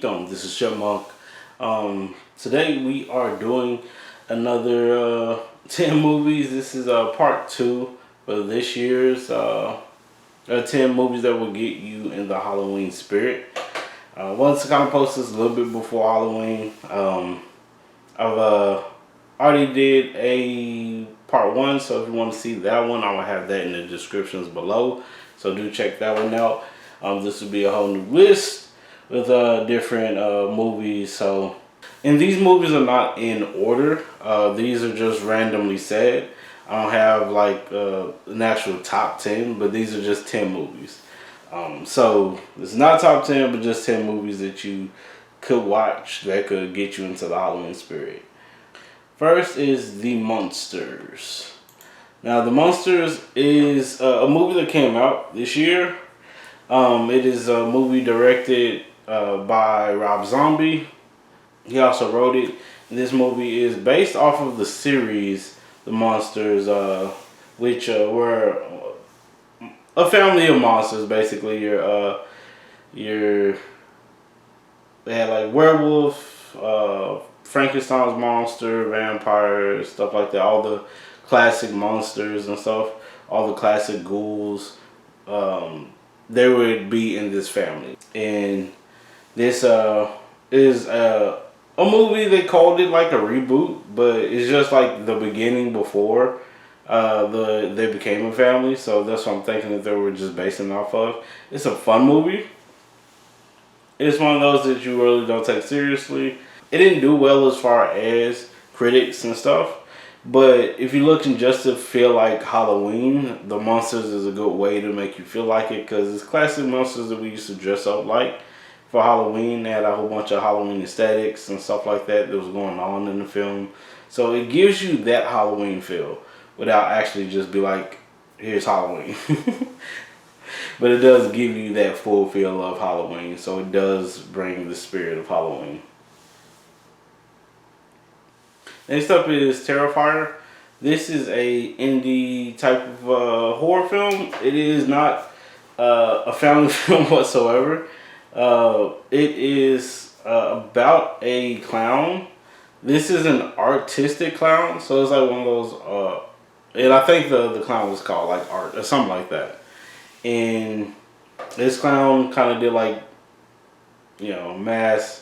Geekdom. This is Chipmunk. Today we are doing another 10 movies. This is part 2 for this year's 10 movies that will get you in the Halloween spirit. Once I kind of post this a little bit before Halloween. I've already did a part 1, so if you want to see that one, I will have that in the descriptions below. So do check that one out. This will be a whole new list with different movies. So, and these movies are not in order. These are just randomly said. I don't have like an actual top 10, but these are just 10 movies. So it's not top 10, but just 10 movies that you could watch that could get you into the Halloween spirit. First is The Munsters. Now, The Munsters is a movie that came out this year. It is a movie directed by Rob Zombie. He also wrote it. This movie is based off of the series The Munsters, which were a family of monsters. Basically, they had like werewolf, Frankenstein's monster, vampires, stuff like that. All the classic monsters and stuff. All the classic ghouls. They would be in this family, and this is a movie. They called it like a reboot, but it's just like the beginning before they became a family. So that's what I'm thinking that they were just basing off of. It's a fun movie. It's one of those that you really don't take seriously. It didn't do well as far as critics and stuff. But if you're looking just to feel like Halloween, The Munsters is a good way to make you feel like it, because it's classic monsters that we used to dress up like for Halloween. They had a whole bunch of Halloween aesthetics and stuff like that was going on in the film. So it gives you that Halloween feel without actually just be like, here's Halloween. But it does give you that full feel of Halloween. So it does bring the spirit of Halloween. Next up is Terrifier. This is a indie type of horror film. It is not a family film whatsoever. It is about a clown. This is an artistic clown, so it's like one of those. And I think the clown was called like Art or something like that. And this clown kind of did like, mass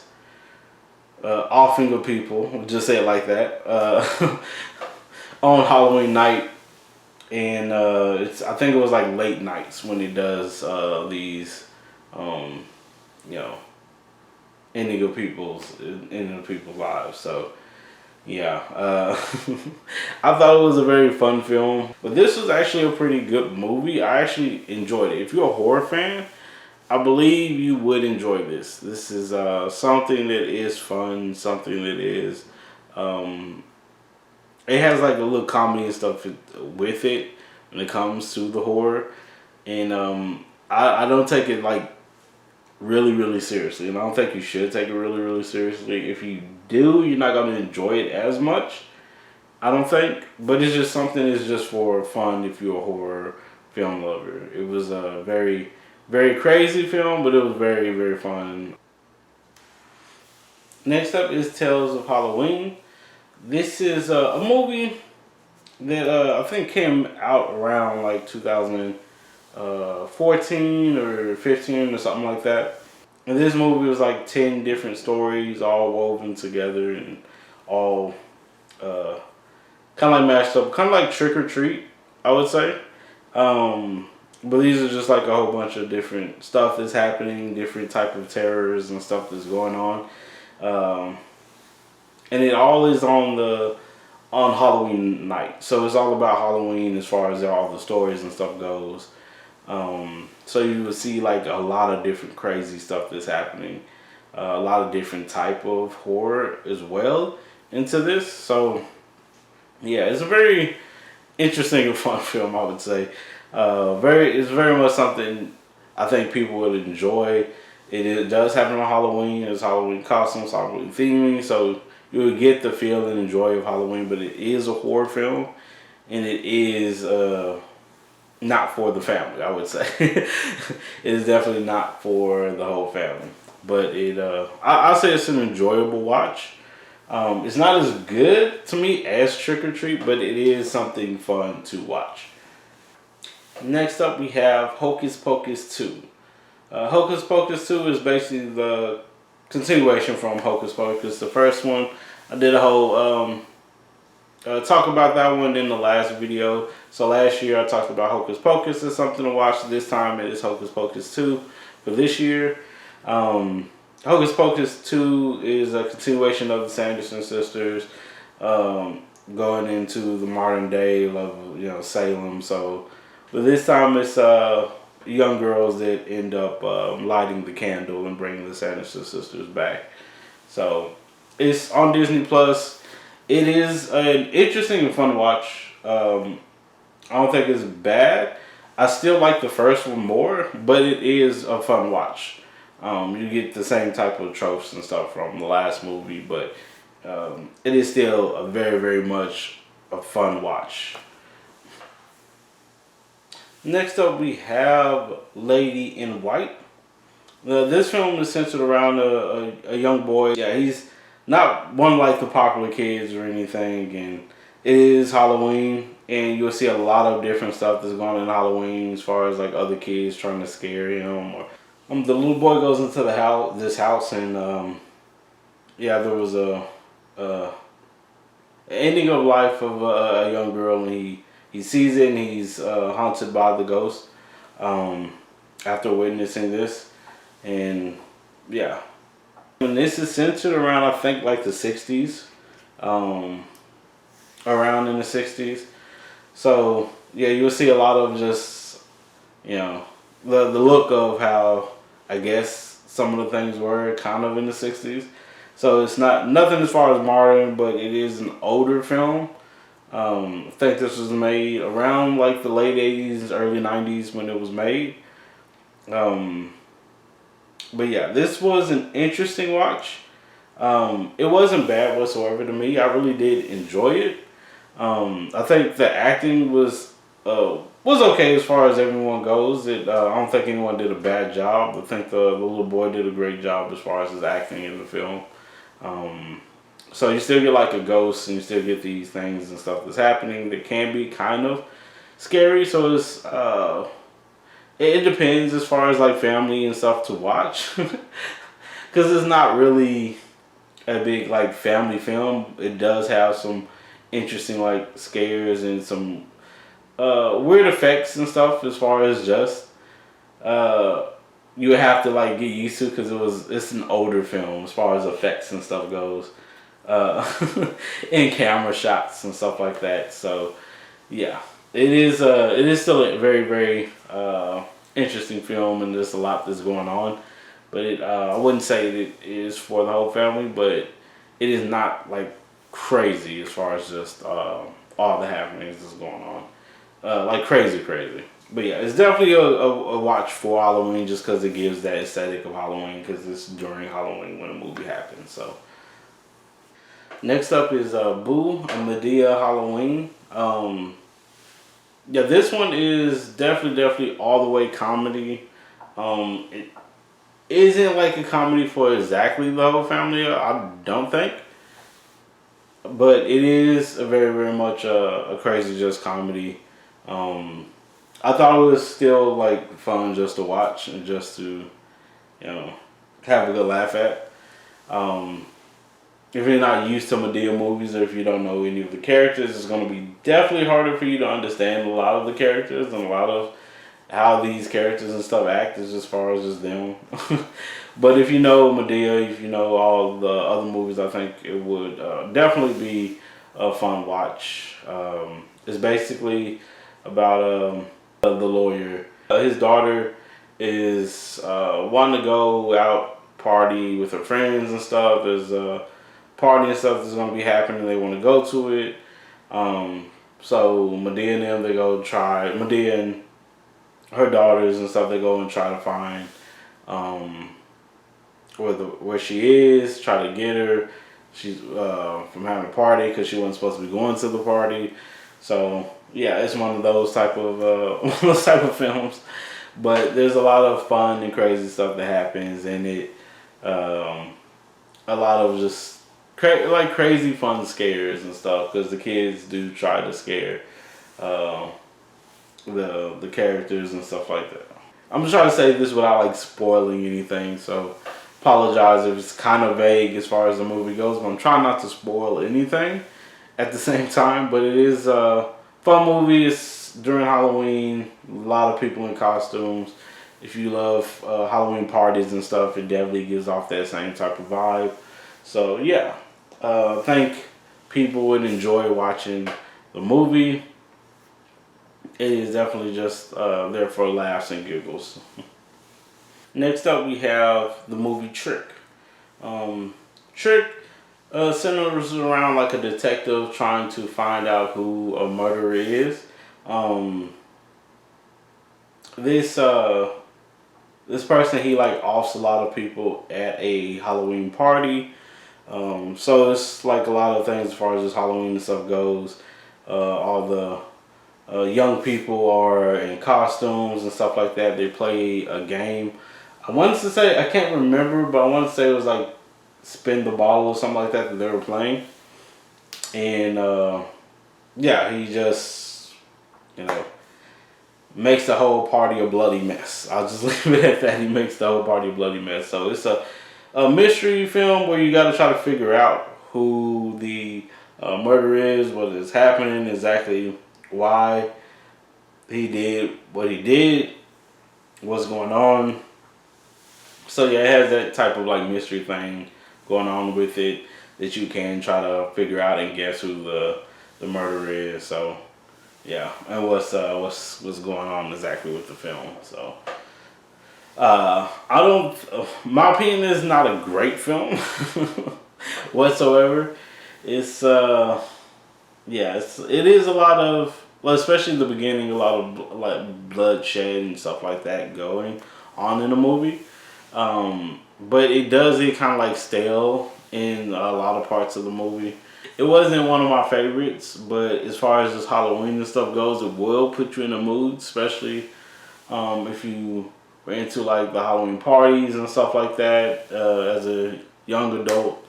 offing of people, we'll just say it like that, on Halloween night. And I think it was like late nights when he does these, ending of people's lives. So yeah, I thought it was a very fun film, but this was actually a pretty good movie. I actually enjoyed it. If you're a horror fan, I believe you would enjoy this. This is something that is fun, something that is, it has like a little comedy and stuff with it when it comes to the horror. And I don't take it like really, really seriously. And I don't think you should take it really, really seriously. If you do, you're not going to enjoy it as much, I don't think. But it's just something that's just for fun if you're a horror film lover. It was a very, very crazy film, but it was very, very fun. Next up is Tales of Halloween. This is a movie that I think came out around like 2014 or 15 or something like that. And this movie was like 10 different stories all woven together and all kind of like mashed up, kind of like Trick or Treat, I would say. But these are just like a whole bunch of different stuff that's happening, different type of terrors and stuff that's going on. And it all is on Halloween night. So it's all about Halloween as far as all the stories and stuff goes. So you will see like a lot of different crazy stuff that's happening. A lot of different type of horror as well into this. So yeah, it's a very interesting and fun film, I would say. It's very much something I think people will enjoy. It does happen on Halloween. There's Halloween costumes, Halloween theming, so you will get the feel and enjoy of Halloween. But it is a horror film, and it is not for the family, I would say. It is definitely not for the whole family. but I'll say it's an enjoyable watch. It's not as good to me as Trick or Treat, but it is something fun to watch. Next up, we have Hocus Pocus 2. Hocus Pocus 2 is basically the continuation from Hocus Pocus, the first one. I did a whole talk about that one in the last video. So last year I talked about Hocus Pocus as something to watch. This time it is Hocus Pocus 2 for this year. Hocus Pocus 2 is a continuation of the Sanderson sisters going into the modern day of Salem. So, but this time it's young girls that end up lighting the candle and bringing the Sanderson sisters back. So it's on Disney Plus. It is an interesting and fun watch. I don't think it's bad. I still like the first one more, but it is a fun watch. You get the same type of tropes and stuff from the last movie, but it is still a very, very much a fun watch. Next up, we have Lady in White. This film is centered around a young boy. Yeah, he's not one like the popular kids or anything, and it is Halloween, and you'll see a lot of different stuff that's going on in Halloween as far as like other kids trying to scare him. Or the little boy goes into this house, and there was a ending of life of a young girl, and he sees it, and he's haunted by the ghost after witnessing this, and yeah. And this is centered around, I think, like the 60s, around in the 60s. So yeah, you'll see a lot of just the look of how I guess some of the things were kind of in the 60s. So it's nothing as far as modern, but it is an older film. I think this was made around like the late 80s, early 90s when it was made. But yeah, this was an interesting watch. It wasn't bad whatsoever to me. I really did enjoy it. I think the acting was okay as far as everyone goes. I don't think anyone did a bad job. I think the little boy did a great job as far as his acting in the film. So you still get like a ghost, and you still get these things and stuff that's happening that can be kind of scary. So it's it depends as far as like family and stuff to watch, because it's not really a big like family film. It does have some interesting like scares and some weird effects and stuff as far as just you would have to like get used to, because it's an older film as far as effects and stuff goes, in camera shots and stuff like that. So yeah, it is still a very, very interesting film, and there's a lot that's going on, but I wouldn't say it is for the whole family, but it is not like crazy as far as just all the happenings that's going on, like crazy. But yeah, it's definitely a watch for Halloween, just because it gives that aesthetic of Halloween, because it's during Halloween when the movie happens. So next up is Boo, a Madea Halloween. Yeah, this one is definitely all the way comedy. It isn't like a comedy for exactly the whole family, I don't think. But it is a very, very much a crazy just comedy. I thought it was still like fun just to watch and just to, have a good laugh at. If you're not used to Madea movies, or if you don't know any of the characters, it's going to be definitely harder for you to understand a lot of the characters and a lot of how these characters and stuff act, as far as just them. But if you know Madea, if you know all the other movies, I think it would definitely be a fun watch. It's basically about the lawyer. His daughter is wanting to go out party with her friends and stuff. There's party and stuff that's going to be happening. They want to go to it. So Madea and them, Madea and her daughters and stuff, they go and try to find where she is, try to get her. She's from having a party, because she wasn't supposed to be going to the party. So yeah, it's one of those type of films. But there's a lot of fun and crazy stuff that happens, and it Um, a lot of just like crazy fun scares and stuff because the kids do try to scare uh, the characters and stuff like that. I'm just trying to say this without like spoiling anything, so apologize if it's kind of vague as far as the movie goes. But I'm trying not to spoil anything at the same time. But it is a fun movie. It's during Halloween. A lot of people in costumes. If you love Halloween parties and stuff, it definitely gives off that same type of vibe. So yeah, I think people would enjoy watching the movie. It is definitely just there for laughs and giggles. Next up, we have the movie Trick. Trick centers around like a detective trying to find out who a murderer is. Um, this this person, he like offs a lot of people at a Halloween party. So it's like a lot of things as far as this Halloween and stuff goes. All the young people are in costumes and stuff like that. They play a game. I wanted to say, I can't remember, but I want to say it was like spin the ball or something like that they were playing. And yeah, he just, you know, makes the whole party a bloody mess. I'll just leave it at that. He makes the whole party a bloody mess. So it's a mystery film where you got to try to figure out who the murderer is, what is happening, exactly why he did what he did, what's going on. So yeah, it has that type of like mystery thing going on with it that you can try to figure out and guess who the murderer is. So yeah, and what's going on exactly with the film. So I don't. My opinion is not a great film whatsoever. It's yeah, it is a lot of, well, especially in the beginning, a lot of like bloodshed and stuff like that going on in the movie. But it does get kind of like stale in a lot of parts of the movie. It wasn't one of my favorites, but as far as just Halloween and stuff goes, it will put you in a mood, especially if you were into like the Halloween parties and stuff like that. As a young adult,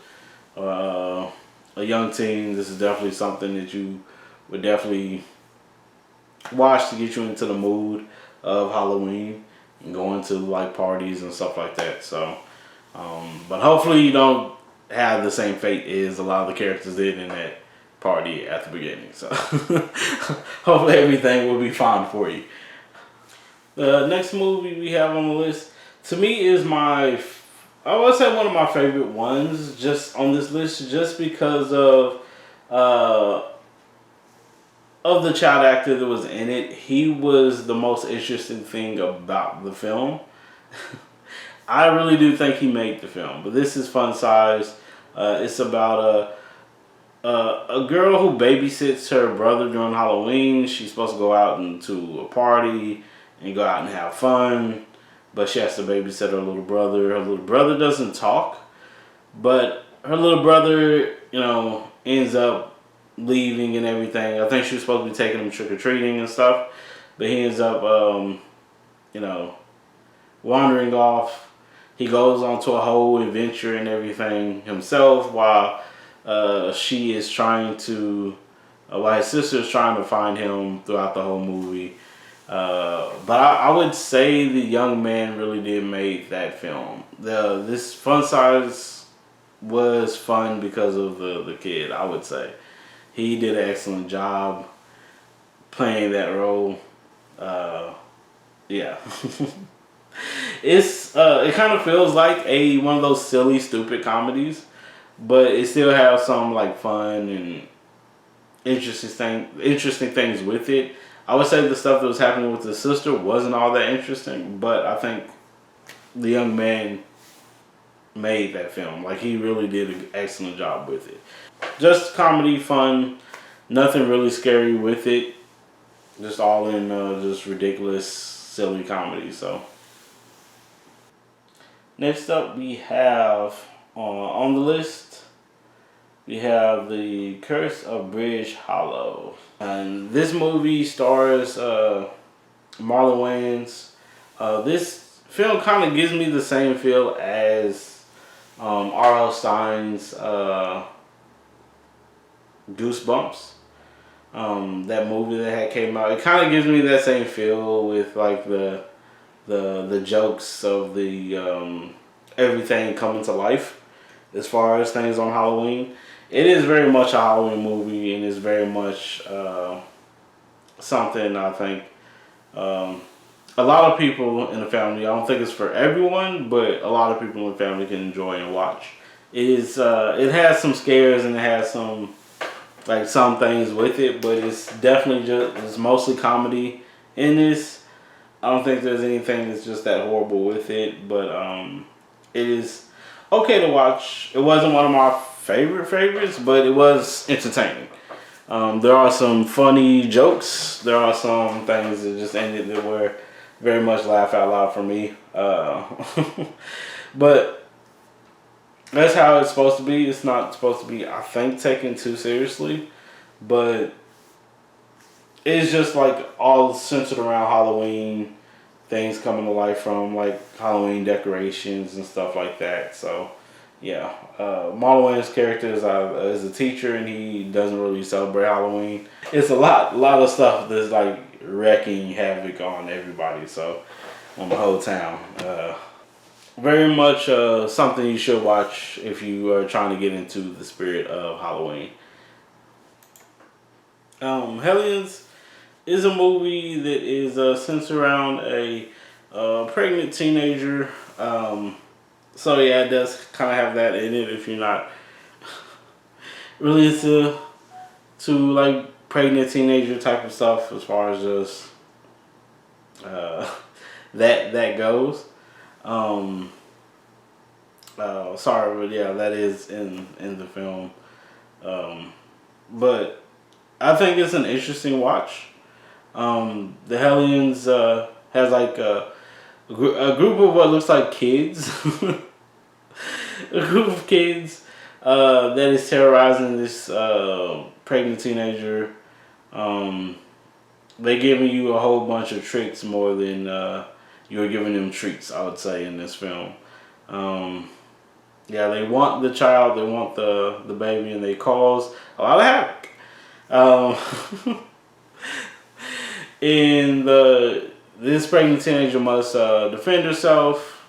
uh, a young teen, this is definitely something that you would definitely watch to get you into the mood of Halloween and going to like parties and stuff like that. So, but hopefully you don't have the same fate as a lot of the characters did in that party at the beginning. So, hopefully everything will be fine for you. The next movie we have on the list, to me, is I would say one of my favorite ones just on this list, just because uh, of the child actor that was in it. He was the most interesting thing about the film. I really do think he made the film, but this is Fun Size. It's about a girl who babysits her brother during Halloween. She's supposed to go out into a party and go out and have fun, but she has to babysit her little brother. Her little brother doesn't talk, but her little brother, ends up leaving and everything. I think she was supposed to be taking him trick or treating and stuff, but he ends up, you know, wandering off. He goes on to a whole adventure and everything himself while she is trying to, while his sister is trying to find him throughout the whole movie. But I would say the young man really did make that film. This Fun Size was fun because of the kid, I would say. He did an excellent job playing that role. Yeah. It kind of feels like one of those silly, stupid comedies, but it still has some like fun and interesting things with it. I would say the stuff that was happening with the sister wasn't all that interesting, but I think the young man made that film. Like, he really did an excellent job with it. Just comedy, fun, nothing really scary with it. Just all in just ridiculous, silly comedy. So next up, we have on the list, we have The Curse of Bridge Hollow. And this movie stars Marlon Wayans. This film kind of gives me the same feel as R.L. Stein's Goosebumps. That movie that had came out. It kind of gives me that same feel with like the jokes of the everything coming to life as far as things on Halloween. It is very much a Halloween movie, and it's very much something I think um, a lot of people in the family. I don't think it's for everyone, but a lot of people in the family can enjoy and watch. It is. It has some scares and it has some like some things with it, but it's definitely it's mostly comedy in this. I don't think there's anything that's just that horrible with it, but it is okay to watch. It wasn't one of my favorites, but it was entertaining. There are some funny jokes. There are some things that just ended that were very much laugh out loud for me. But that's how it's supposed to be. It's not supposed to be, I think, taken too seriously, but it's just like all centered around Halloween, things coming to life from like Halloween decorations and stuff like that. So, yeah, Marlon Wayans' character is a teacher and he doesn't really celebrate Halloween. It's a lot of stuff that's like wrecking havoc on everybody. So, on the whole town. Very much something you should watch if you are trying to get into the spirit of Halloween. Hellions is a movie that is centered around a pregnant teenager. So yeah, it does kind of have that in it if you're not really to like pregnant teenager type of stuff as far as just uh, that goes. Um, Sorry, but yeah, that is in the film. Um, but I think it's an interesting watch. The Hellions has like a group of what looks like kids, a group of kids that is terrorizing this pregnant teenager. Um, they giving you a whole bunch of tricks more than you're giving them treats. I would say in this film. Um, yeah, they want the child, they want the baby, and they cause a lot of havoc. In the This pregnant teenager must defend herself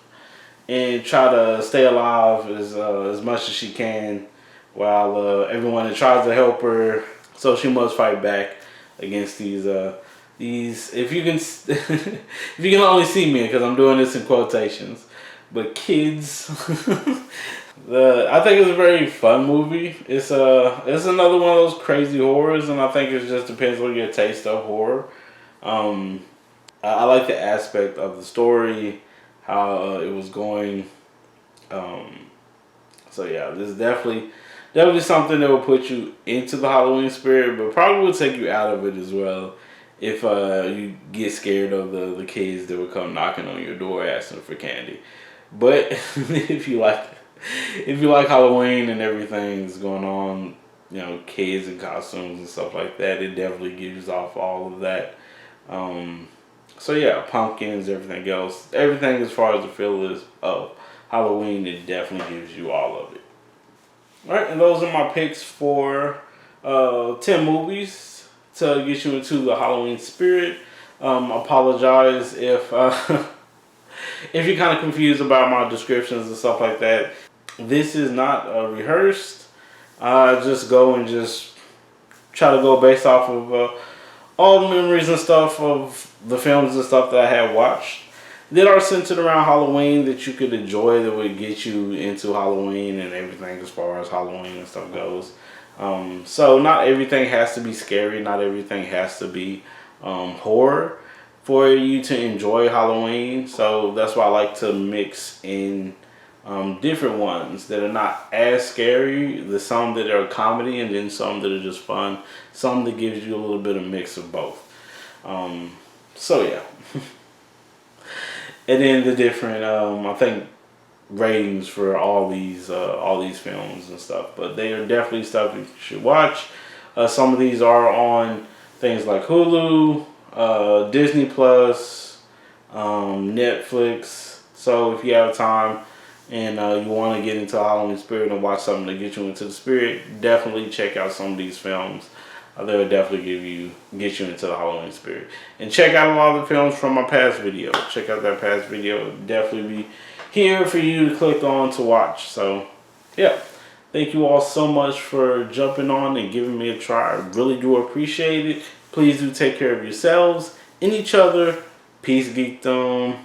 and try to stay alive as much as she can, while everyone that tries to help her. So she must fight back against these. If you can, if you can only see me because I'm doing this in quotations, but kids. I think it's a very fun movie. It's another one of those crazy horrors, and I think it just depends on your taste of horror. Um, I like the aspect of the story, how it was going. Um, so yeah, this is definitely something that will put you into the Halloween spirit, but probably will take you out of it as well if you get scared of the kids that would come knocking on your door asking for candy. But if you like Halloween and everything that's going on, kids and costumes and stuff like that, it definitely gives off all of that. Um, so yeah, pumpkins, everything else, everything as far as the feel is of Halloween, it definitely gives you all of it. All right, and those are my picks for 10 movies to get you into the Halloween spirit. Apologize if if you're kind of confused about my descriptions and stuff like that. This is not rehearsed. I just go and just try to go based off of all the memories and stuff of the films and stuff that I have watched that are centered around Halloween that you could enjoy, that would get you into Halloween and everything as far as Halloween and stuff goes. So not everything has to be scary. Not everything has to be horror for you to enjoy Halloween. So that's why I like to mix in different ones that are not as scary. There's some that are comedy and then some that are just fun. Some that gives you a little bit of mix of both. So yeah. And then the different, I think, ratings for all these films and stuff. But they are definitely stuff you should watch. Some of these are on things like Hulu, Disney Plus, Netflix. So if you have time and you want to get into the Halloween spirit and watch something to get you into the spirit, definitely check out some of these films. They'll definitely get you into the Halloween spirit. And check out a lot of the films from my past video. Check out that past video. It'll definitely be here for you to click on to watch. So, yeah. Thank you all so much for jumping on and giving me a try. I really do appreciate it. Please do take care of yourselves and each other. Peace, geekdom.